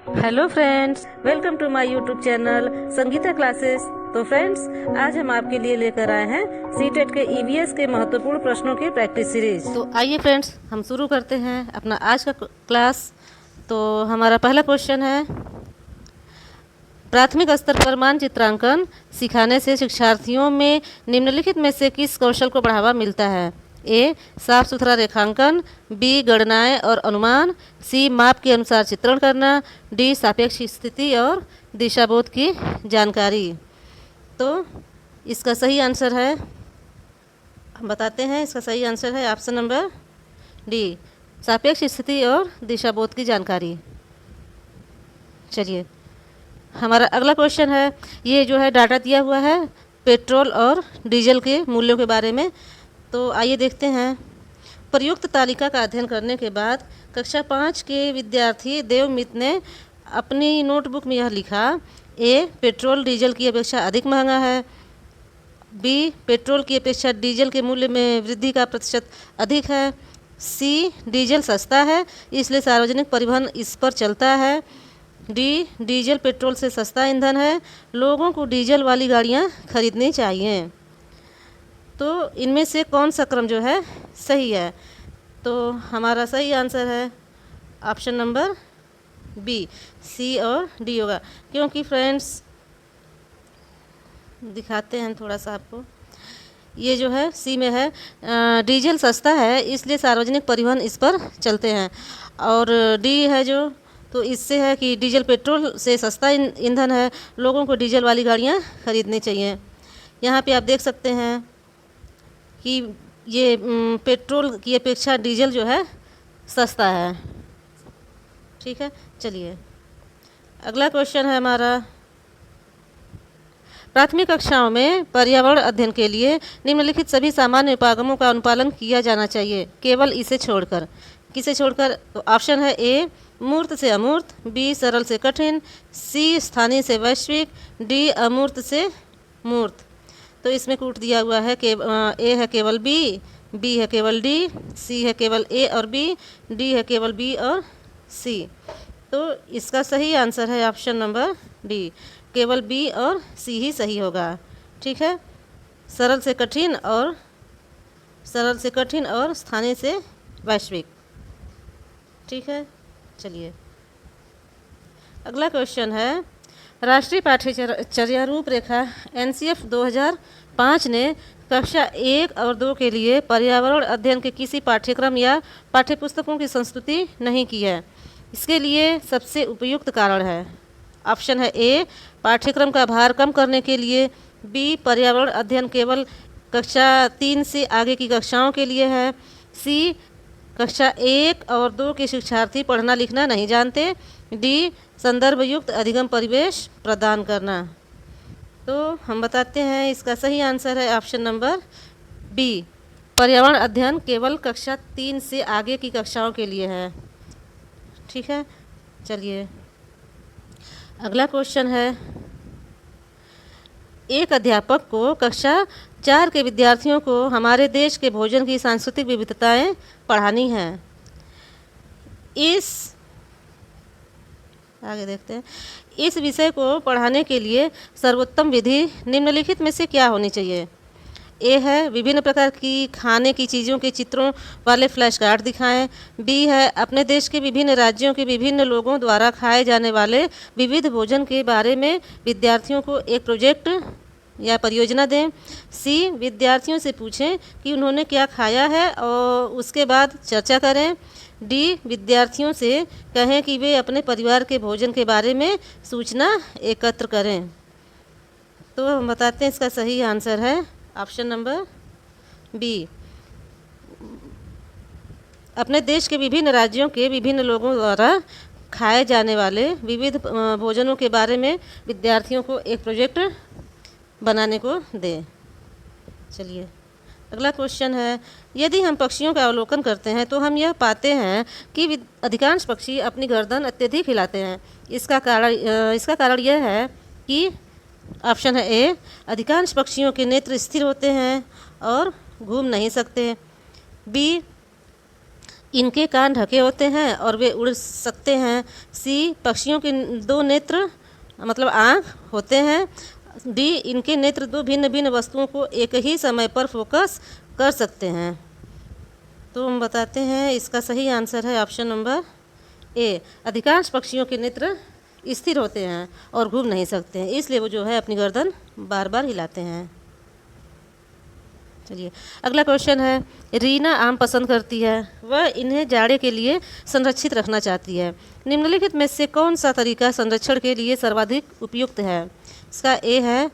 Hello friends, welcome to my YouTube channel Sangeeta classes. तो friends, आज हम आपके लिए लेकर आए हैं सीटेट के ईवीएस के महत्वपूर्ण प्रश्नों की प्रैक्टिस सीरीज। तो आइए फ्रेंड्स, हम शुरू करते हैं अपना आज का क्लास। तो हमारा पहला क्वेश्चन है, प्राथमिक स्तर पर मानचित्रांकन सिखाने से शिक्षार्थियों में निम्नलिखित में से किस कौशल को बढ़ावा मिलता है? ए. साफ सुथरा रेखांकन, बी. गणनाएं और अनुमान, सी. माप के अनुसार चित्रण करना, डी. सापेक्ष स्थिति और दिशाबोध की जानकारी। तो इसका सही आंसर है, हम बताते हैं, इसका सही आंसर है ऑप्शन नंबर डी, सापेक्ष स्थिति और दिशाबोध की जानकारी। चलिए, हमारा अगला क्वेश्चन है, ये जो है डाटा दिया हुआ है पेट्रोल और डीजल के मूल्यों के बारे में। तो आइए देखते हैं। प्रयुक्त तालिका का अध्ययन करने के बाद कक्षा 5 के विद्यार्थी देवमित ने अपनी नोटबुक में यह लिखा: ए. पेट्रोल डीजल की अपेक्षा अधिक महंगा है, बी. पेट्रोल की अपेक्षा डीजल के मूल्य में वृद्धि का प्रतिशत अधिक है, सी. डीजल सस्ता है इसलिए सार्वजनिक परिवहन इस पर चलता है, डी. डीजल पेट्रोल से सस्ता ईंधन है, लोगों को डीजल वाली गाड़ियाँ खरीदनी चाहिए। तो इनमें से कौन सा क्रम जो है सही है? तो हमारा सही आंसर है ऑप्शन नंबर बी, सी और डी होगा। क्योंकि फ्रेंड्स, दिखाते हैं थोड़ा सा आपको, ये जो है सी में है, डीजल सस्ता है इसलिए सार्वजनिक परिवहन इस पर चलते हैं, और डी है जो, तो इससे है कि डीजल पेट्रोल से सस्ता ईंधन है, लोगों को डीजल वाली गाड़ियाँ खरीदनी चाहिए। यहाँ पे आप देख सकते हैं कि ये पेट्रोल की अपेक्षा डीजल जो है सस्ता है। ठीक है, चलिए अगला क्वेश्चन है हमारा, प्राथमिक कक्षाओं में पर्यावरण अध्ययन के लिए निम्नलिखित सभी सामान्य उपागमों का अनुपालन किया जाना चाहिए केवल इसे छोड़कर। किसे छोड़कर? तो ऑप्शन है ए. मूर्त से अमूर्त, बी. सरल से कठिन, सी. स्थानीय से वैश्विक, डी. अमूर्त से मूर्त। तो इसमें कूट दिया हुआ है कि ए है केवल बी, बी है केवल डी, सी है केवल ए और बी, डी है केवल बी और सी। तो इसका सही आंसर है ऑप्शन नंबर डी, केवल बी और सी ही सही होगा। ठीक है, सरल से कठिन और स्थानीय से वैश्विक। ठीक है, चलिए अगला क्वेश्चन है, राष्ट्रीय पाठ्यचर्या रूपरेखा NCF 2005 ने कक्षा 1 और 2 के लिए पर्यावरण अध्ययन के किसी पाठ्यक्रम या पाठ्यपुस्तकों की संस्तुति नहीं की है। इसके लिए सबसे उपयुक्त कारण है। ऑप्शन है ए. पाठ्यक्रम का भार कम करने के लिए, बी. पर्यावरण अध्ययन केवल कक्षा 3 से आगे की कक्षाओं के लिए है, सी. कक्षा 1 और 2 के शिक्षार्थी पढ़ना लिखना नहीं जानते, डी. संदर्भ युक्त अधिगम परिवेश प्रदान करना। तो हम बताते हैं, इसका सही आंसर है ऑप्शन नंबर बी, पर्यावरण अध्ययन केवल कक्षा 3 से आगे की कक्षाओं के लिए है। ठीक है, चलिए अगला क्वेश्चन है, एक अध्यापक को कक्षा 4 के विद्यार्थियों को हमारे देश के भोजन की सांस्कृतिक विविधताएं पढ़ानी हैं। आगे देखते हैं, इस विषय को पढ़ाने के लिए सर्वोत्तम विधि निम्नलिखित में से क्या होनी चाहिए? ए है विभिन्न प्रकार की खाने की चीज़ों के चित्रों वाले फ्लैश कार्ड दिखाएं, बी है अपने देश के विभिन्न राज्यों के विभिन्न लोगों द्वारा खाए जाने वाले विविध भोजन के बारे में विद्यार्थियों को एक प्रोजेक्ट या परियोजना दें, सी. विद्यार्थियों से पूछें कि उन्होंने क्या खाया है और उसके बाद चर्चा करें, डी. विद्यार्थियों से कहें कि वे अपने परिवार के भोजन के बारे में सूचना एकत्र करें। तो हम बताते हैं, इसका सही आंसर है ऑप्शन नंबर बी, अपने देश के विभिन्न राज्यों के विभिन्न लोगों द्वारा खाए जाने वाले विविध भोजनों के बारे में विद्यार्थियों को एक प्रोजेक्ट बनाने को दें। चलिए अगला क्वेश्चन है, यदि हम पक्षियों का अवलोकन करते हैं तो हम यह पाते हैं कि अधिकांश पक्षी अपनी गर्दन अत्यधिक हिलाते हैं। इसका कारण यह है कि ऑप्शन है ए. अधिकांश पक्षियों के नेत्र स्थिर होते हैं और घूम नहीं सकते, बी. इनके कान ढके होते हैं और वे उड़ सकते हैं। सी, पक्षियों के 2 नेत्र मतलब आँख होते हैं। डी, इनके नेत्र 2 भिन्न भिन्न वस्तुओं को एक ही समय पर फोकस कर सकते हैं। तो हम बताते हैं, इसका सही आंसर है ऑप्शन नंबर ए। अधिकांश पक्षियों के नेत्र स्थिर होते हैं और घूम नहीं सकते हैं, इसलिए वो जो है अपनी गर्दन बार बार हिलाते हैं। चलिए अगला क्वेश्चन है, रीना आम पसंद करती है, वह इन्हें जाड़े के लिए संरक्षित रखना चाहती है। निम्नलिखित में से कौन सा तरीका संरक्षण के लिए सर्वाधिक उपयुक्त है? इसका ए है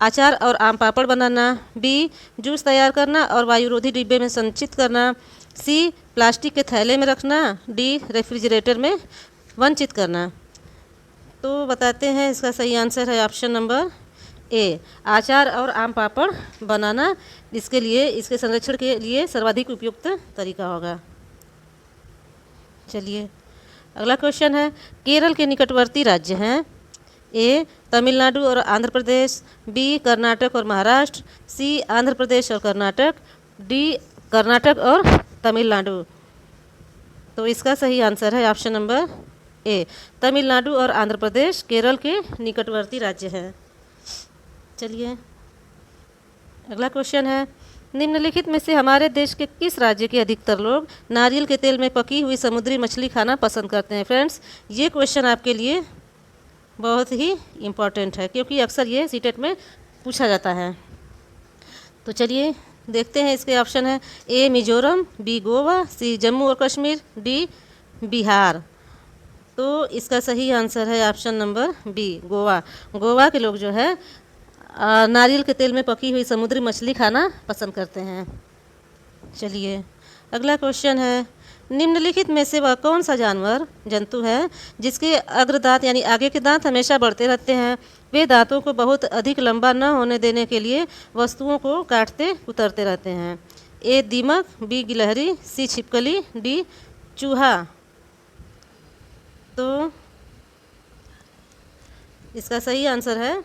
अचार और आम पापड़ बनाना, बी जूस तैयार करना और वायुरोधी डिब्बे में संचित करना, सी प्लास्टिक के थैले में रखना, डी रेफ्रिजरेटर में वंचित करना। तो बताते हैं, इसका सही आंसर है ऑप्शन नंबर ए, अचार और आम पापड़ बनाना। इसके लिए, इसके संरक्षण के लिए सर्वाधिक उपयुक्त तरीका होगा। चलिए अगला क्वेश्चन है, केरल के निकटवर्ती राज्य हैं। ए तमिलनाडु और आंध्र प्रदेश, बी कर्नाटक और महाराष्ट्र, सी आंध्र प्रदेश और कर्नाटक, डी कर्नाटक और तमिलनाडु। तो इसका सही आंसर है ऑप्शन नंबर ए, तमिलनाडु और आंध्र प्रदेश केरल के निकटवर्ती राज्य हैं। चलिए अगला क्वेश्चन है, निम्नलिखित में से हमारे देश के किस राज्य के अधिकतर लोग नारियल के तेल में पकी हुई समुद्री मछली खाना पसंद करते हैं? फ्रेंड्स, ये क्वेश्चन आपके लिए बहुत ही इम्पॉर्टेंट है, क्योंकि अक्सर ये सीटेट में पूछा जाता है। तो चलिए देखते हैं, इसके ऑप्शन है A Mizoram, B Goa, C Jammu और कश्मीर, डी बिहार। तो इसका सही आंसर है option number B, Goa. Goa के लोग जो है नारियल के तेल में पकी हुई समुद्री मछली खाना पसंद करते हैं। चलिए अगला क्वेश्चन है, निम्नलिखित में से वह कौन सा जंतु है जिसके अग्रदांत यानी आगे के दांत हमेशा बढ़ते रहते हैं? वे दांतों को बहुत अधिक लंबा न होने देने के लिए वस्तुओं को काटते कुतरते रहते हैं। ए दीमक, बी गिलहरी, सी छिपकली, डी चूहा। तो इसका सही आंसर है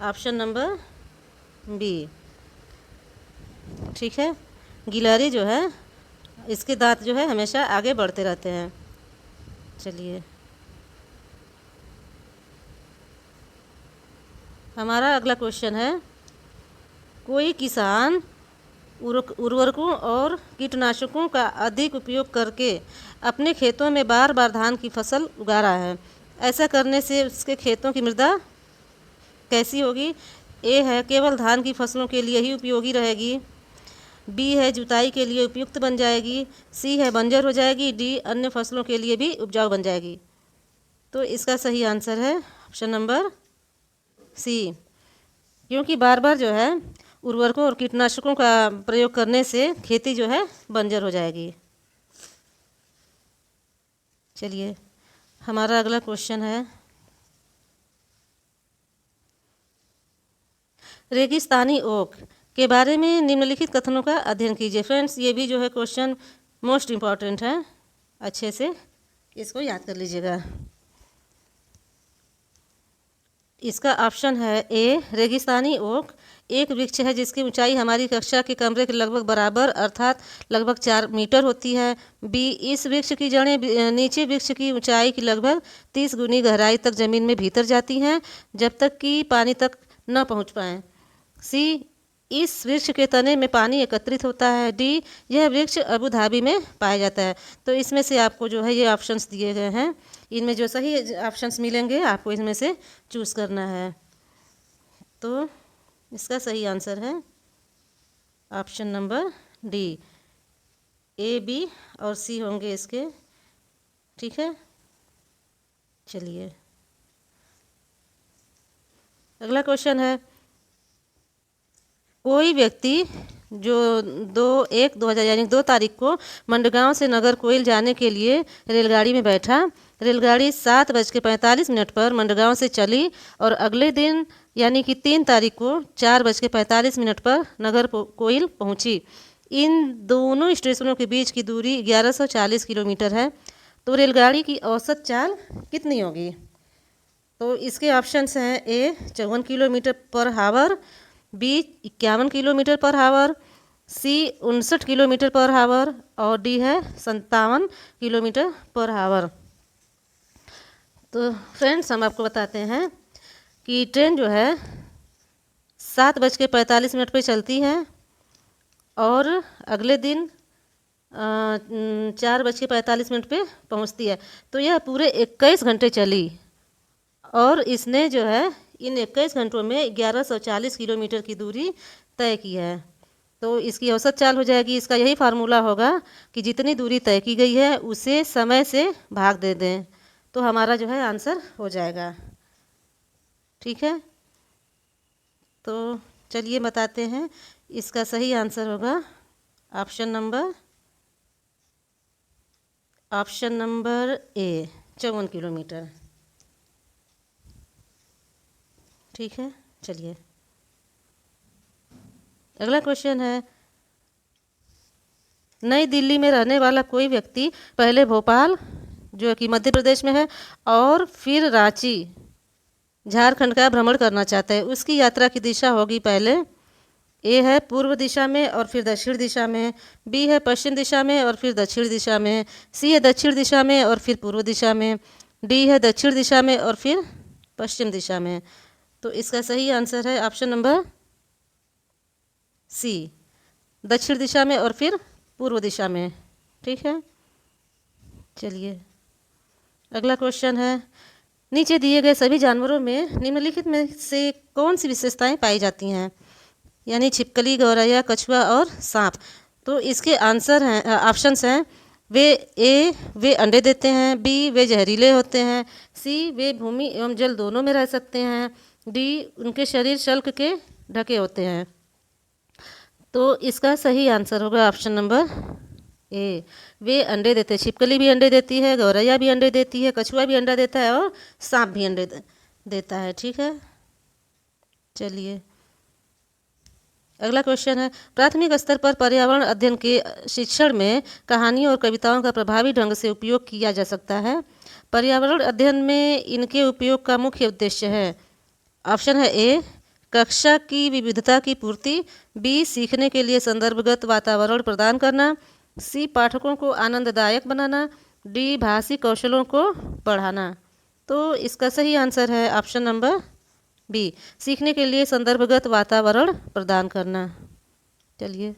ऑप्शन नंबर बी। ठीक है, गिलहरी जो है इसके दांत जो है हमेशा आगे बढ़ते रहते हैं। चलिए हमारा अगला क्वेश्चन है, कोई किसान उर्वरकों और कीटनाशकों का अधिक उपयोग करके अपने खेतों में बार बार धान की फसल उगा रहा है। ऐसा करने से उसके खेतों की मृदा कैसी होगी? ए है केवल धान की फसलों के लिए ही उपयोगी रहेगी, बी है जुताई के लिए उपयुक्त बन जाएगी, सी है बंजर हो जाएगी, डी अन्य फसलों के लिए भी उपजाऊ बन जाएगी। तो इसका सही आंसर है ऑप्शन नंबर सी, क्योंकि बार बार जो है उर्वरकों और कीटनाशकों का प्रयोग करने से खेती जो है बंजर हो जाएगी। चलिए हमारा अगला क्वेश्चन है, रेगिस्तानी ओक के बारे में निम्नलिखित कथनों का अध्ययन कीजिए। फ्रेंड्स, ये भी जो है क्वेश्चन मोस्ट इम्पॉर्टेंट है, अच्छे से इसको याद कर लीजिएगा। इसका ऑप्शन है ए, रेगिस्तानी ओक एक वृक्ष है जिसकी ऊंचाई हमारी कक्षा के कमरे के लगभग बराबर अर्थात लगभग 4 मीटर होती है। बी, इस वृक्ष की जड़ें नीचे वृक्ष की ऊंचाई की लगभग 30 गुनी गहराई तक ज़मीन में भीतर जाती हैं जब तक कि पानी तक न पहुंच पाएँ। सी, इस वृक्ष के तने में पानी एकत्रित होता है। डी, यह वृक्ष अबू धाबी में पाया जाता है। तो इसमें से आपको जो है ये ऑप्शंस दिए गए हैं, इनमें जो सही ऑप्शंस मिलेंगे आपको इसमें से चूज़ करना है। तो इसका सही आंसर है ऑप्शन नंबर डी, ए, बी और सी होंगे इसके। ठीक है, चलिए अगला क्वेश्चन है, कोई व्यक्ति जो 2/1/2000 यानी 2 तारीख को मंडगांव से नगर कोइल जाने के लिए रेलगाड़ी में बैठा। रेलगाड़ी 7:45 पर मंडगांव से चली और अगले दिन यानी कि 3 तारीख को 4:45 पर नगर कोइल पहुंची। इन दोनों स्टेशनों के बीच की दूरी 1140 किलोमीटर है। तो रेलगाड़ी की औसत चाल कितनी होगी? तो इसके ऑप्शंस हैं ए 54 किलोमीटर पर हावर, बी 51 किलोमीटर पर हावर, सी 59 किलोमीटर पर आवर और डी है 57 किलोमीटर पर आवर। तो फ्रेंड्स हम आपको बताते हैं कि ट्रेन जो है 7:45 पे चलती है और अगले दिन 4:45 पे पहुंचती है। तो यह पूरे 21 घंटे चली और इसने जो है इन 21 घंटों में 1140 किलोमीटर की दूरी तय की है। तो इसकी औसत चाल हो जाएगी। इसका यही फार्मूला होगा कि जितनी दूरी तय की गई है उसे समय से भाग दे दें, तो हमारा जो है आंसर हो जाएगा। ठीक है, तो चलिए बताते हैं। इसका सही आंसर होगा ऑप्शन नंबर ए, 54 किलोमीटर। ठीक है, चलिए अगला क्वेश्चन है, नई दिल्ली में रहने वाला कोई व्यक्ति पहले भोपाल जो कि मध्य प्रदेश में है और फिर रांची झारखंड का भ्रमण करना चाहता है। उसकी यात्रा की दिशा होगी पहले ए है पूर्व दिशा में और फिर दक्षिण दिशा में, बी है पश्चिम दिशा में और फिर दक्षिण दिशा में, सी है दक्षिण दिशा में और फिर पूर्व दिशा में, डी है दक्षिण दिशा में और फिर पश्चिम दिशा में। तो इसका सही आंसर है ऑप्शन नंबर सी, दक्षिण दिशा में और फिर पूर्व दिशा में। ठीक है, चलिए अगला क्वेश्चन है, नीचे दिए गए सभी जानवरों में निम्नलिखित में से कौन सी विशेषताएं पाई जाती हैं? यानी छिपकली, गौरैया, कछुआ और सांप। तो इसके आंसर हैं ऑप्शंस हैं, वे अंडे देते हैं, बी वे जहरीले होते हैं, सी वे भूमि एवं जल दोनों में रह सकते हैं, डी उनके शरीर शल्क के ढके होते हैं। तो इसका सही आंसर होगा ऑप्शन नंबर ए, वे अंडे देते हैं। छिपकली भी अंडे देती है, गौरैया भी अंडे देती है, कछुआ भी अंडा देता है और सांप भी अंडे देता है। ठीक है, चलिए अगला क्वेश्चन है, प्राथमिक स्तर पर पर्यावरण अध्ययन के शिक्षण में कहानियों और कविताओं का प्रभावी ढंग से उपयोग किया जा सकता है। पर्यावरण अध्ययन में इनके उपयोग का मुख्य उद्देश्य है। ऑप्शन है ए, कक्षा की विविधता की पूर्ति, बी सीखने के लिए संदर्भगत वातावरण प्रदान करना, सी पाठकों को आनंददायक बनाना, डी भाषी कौशलों को बढ़ाना। तो इसका सही आंसर है ऑप्शन नंबर बी, सीखने के लिए संदर्भगत वातावरण प्रदान करना। चलिए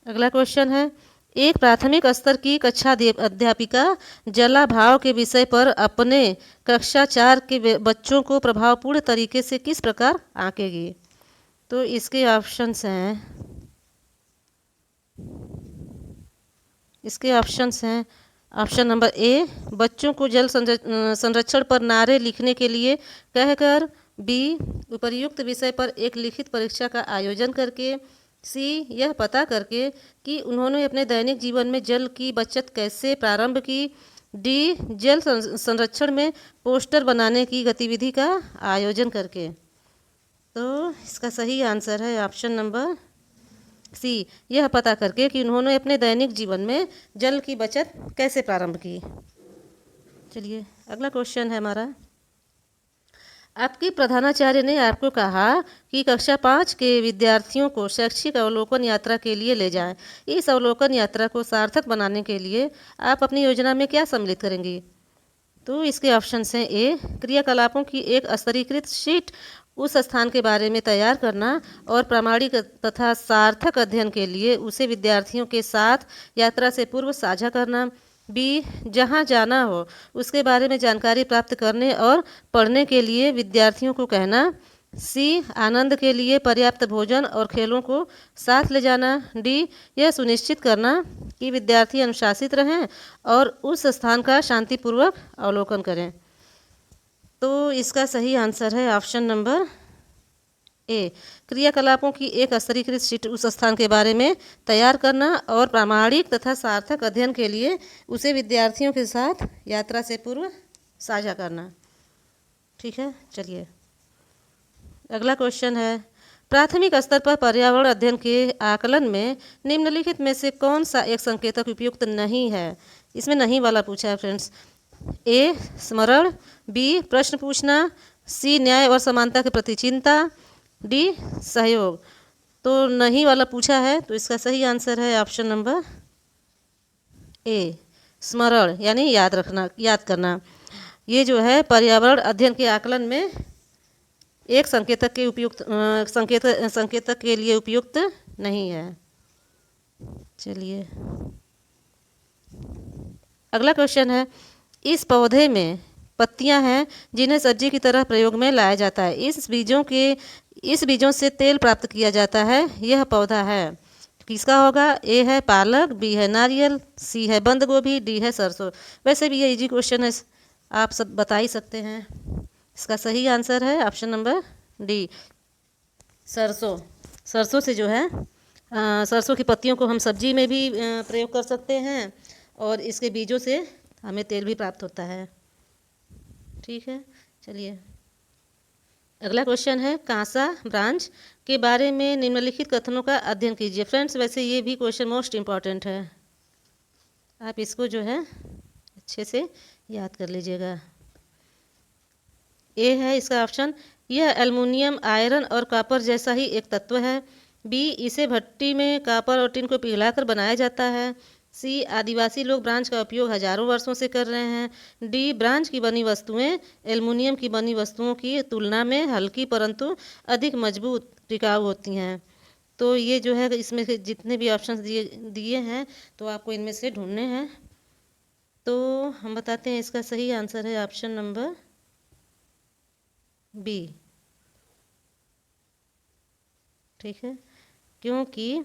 अगला क्वेश्चन है, एक प्राथमिक स्तर की कक्षा अध्यापिका जलाभाव के विषय पर अपने कक्षा 4 के बच्चों को प्रभावपूर्ण तरीके से किस प्रकार आंकेगी? तो इसके ऑप्शंस हैं ऑप्शन नंबर ए, बच्चों को जल संरक्षण पर नारे लिखने के लिए कहकर, बी उपर्युक्त विषय पर एक लिखित परीक्षा का आयोजन करके, सी यह पता करके कि उन्होंने अपने दैनिक जीवन में जल की बचत कैसे प्रारंभ की, डी जल संरक्षण में पोस्टर बनाने की गतिविधि का आयोजन करके। तो इसका सही आंसर है ऑप्शन नंबर सी, यह पता करके कि उन्होंने अपने दैनिक जीवन में जल की बचत कैसे प्रारंभ की। चलिए अगला क्वेश्चन है हमारा, आपके प्रधानाचार्य ने आपको कहा कि कक्षा 5 के विद्यार्थियों को शैक्षिक अवलोकन यात्रा के लिए ले जाएं। इस अवलोकन यात्रा को सार्थक बनाने के लिए आप अपनी योजना में क्या सम्मिलित करेंगी? तो इसके ऑप्शंस हैं, ए क्रियाकलापों की एक स्तरीकृत शीट उस स्थान के बारे में तैयार करना और प्रामाणिक तथा सार्थक अध्ययन के लिए उसे विद्यार्थियों के साथ यात्रा से पूर्व साझा करना, बी जहाँ जाना हो उसके बारे में जानकारी प्राप्त करने और पढ़ने के लिए विद्यार्थियों को कहना, सी आनंद के लिए पर्याप्त भोजन और खेलों को साथ ले जाना, डी यह सुनिश्चित करना कि विद्यार्थी अनुशासित रहें और उस स्थान का शांतिपूर्वक अवलोकन करें। तो इसका सही आंसर है ऑप्शन नंबर ए, क्रियाकलापों की एक स्तरीकृत शीट उस स्थान के बारे में तैयार करना और प्रामाणिक तथा सार्थक अध्ययन के लिए उसे विद्यार्थियों के साथ यात्रा से पूर्व साझा करना। ठीक है, चलिए अगला क्वेश्चन है, प्राथमिक स्तर पर पर्यावरण अध्ययन के आकलन में निम्नलिखित में से कौन सा एक संकेतक उपयुक्त नहीं है? इसमें नहीं वाला पूछा है फ्रेंड्स। ए स्मरण, बी प्रश्न पूछना, सी न्याय और समानता के प्रति चिंता, डी सहयोग। तो नहीं वाला पूछा है, तो इसका सही आंसर है ऑप्शन नंबर ए, स्मरण यानी याद रखना, याद करना। ये जो है पर्यावरण अध्ययन के आकलन में एक संकेतक के उपयुक्त संकेतक के लिए उपयुक्त नहीं है। चलिए अगला क्वेश्चन है, इस पौधे में पत्तियां हैं जिन्हें सब्जी की तरह प्रयोग में लाया जाता है। इस बीजों से तेल प्राप्त किया जाता है। यह पौधा है, किसका होगा? ए है पालक, बी है नारियल, सी है बंद गोभी, डी है सरसों। वैसे भी ये इजी क्वेश्चन है, आप सब बता ही सकते हैं। इसका सही आंसर है ऑप्शन नंबर डी, सरसों। सरसों से जो है सरसों की पत्तियों को हम सब्जी में भी प्रयोग कर सकते हैं और इसके बीजों से हमें तेल भी प्राप्त होता है। ठीक है, चलिए अगला क्वेश्चन है, कांसा ब्रांच के बारे में निम्नलिखित कथनों का अध्ययन कीजिए। फ्रेंड्स वैसे ये भी क्वेश्चन मोस्ट इम्पॉर्टेंट है, आप इसको जो है अच्छे से याद कर लीजिएगा। ए है इसका ऑप्शन, यह एल्युमिनियम, आयरन और कॉपर जैसा ही एक तत्व है। बी, इसे भट्टी में कॉपर और टिन को पिघलाकर बनाया जाता है। सी, आदिवासी लोग ब्रांच का उपयोग हजारों वर्षों से कर रहे हैं। डी, ब्रांच की बनी वस्तुएं एल्युमिनियम की बनी वस्तुओं की तुलना में हल्की परंतु अधिक मजबूत टिकाऊ होती हैं। तो ये जो है इसमें से जितने भी ऑप्शंस दिए हैं तो आपको इनमें से ढूंढने हैं। तो हम बताते हैं, इसका सही आंसर है ऑप्शन नंबर बी। ठीक है, क्योंकि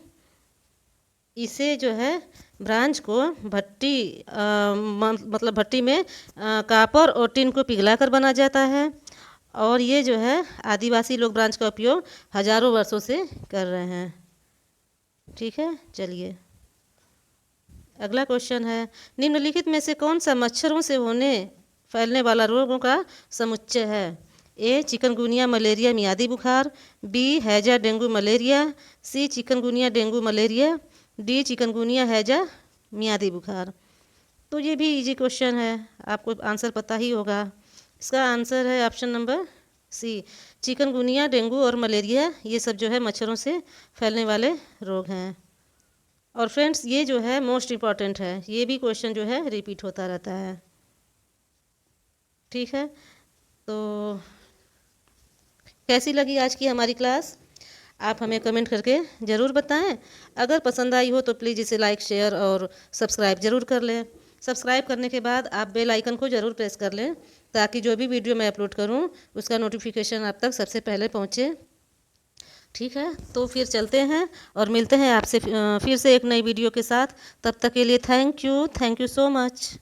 इसे जो है ब्रांच को भट्टी मतलब भट्टी में कॉपर और टिन को पिघलाकर बना जाता है और ये जो है आदिवासी लोग ब्रांच का उपयोग हजारों वर्षों से कर रहे हैं। ठीक है, चलिए अगला क्वेश्चन है, निम्नलिखित में से कौन सा मच्छरों से फैलने वाला रोगों का समुच्चय है? ए, चिकनगुनिया, मलेरिया, मियादी बुखार। बी, हैजा, dengue, malaria. C, chikungunya, dengue, malaria. D, chikungunya, हैजा, मियादी बुखार। तो ये भी इजी क्वेश्चन है, आपको आंसर पता ही होगा। इसका आंसर है option number C, chikungunya, dengue और मलेरिया, ये सब जो है मच्छरों से फैलने वाले रोग हैं। और फ्रेंड्स ये जो है मोस्ट इम्पॉर्टेंट है, ये भी क्वेश्चन जो है रिपीट होता रहता है। ठीक है, तो कैसी लगी आज की हमारी क्लास? आप हमें कमेंट करके ज़रूर बताएं। अगर पसंद आई हो तो प्लीज़ इसे लाइक, शेयर और सब्सक्राइब ज़रूर कर लें। सब्सक्राइब करने के बाद आप बेल आइकन को ज़रूर प्रेस कर लें ताकि जो भी वीडियो मैं अपलोड करूं उसका नोटिफिकेशन आप तक सबसे पहले पहुंचे। ठीक है, तो फिर चलते हैं और मिलते हैं आपसे फिर से एक नई वीडियो के साथ। तब तक के लिए थैंक यू सो मच।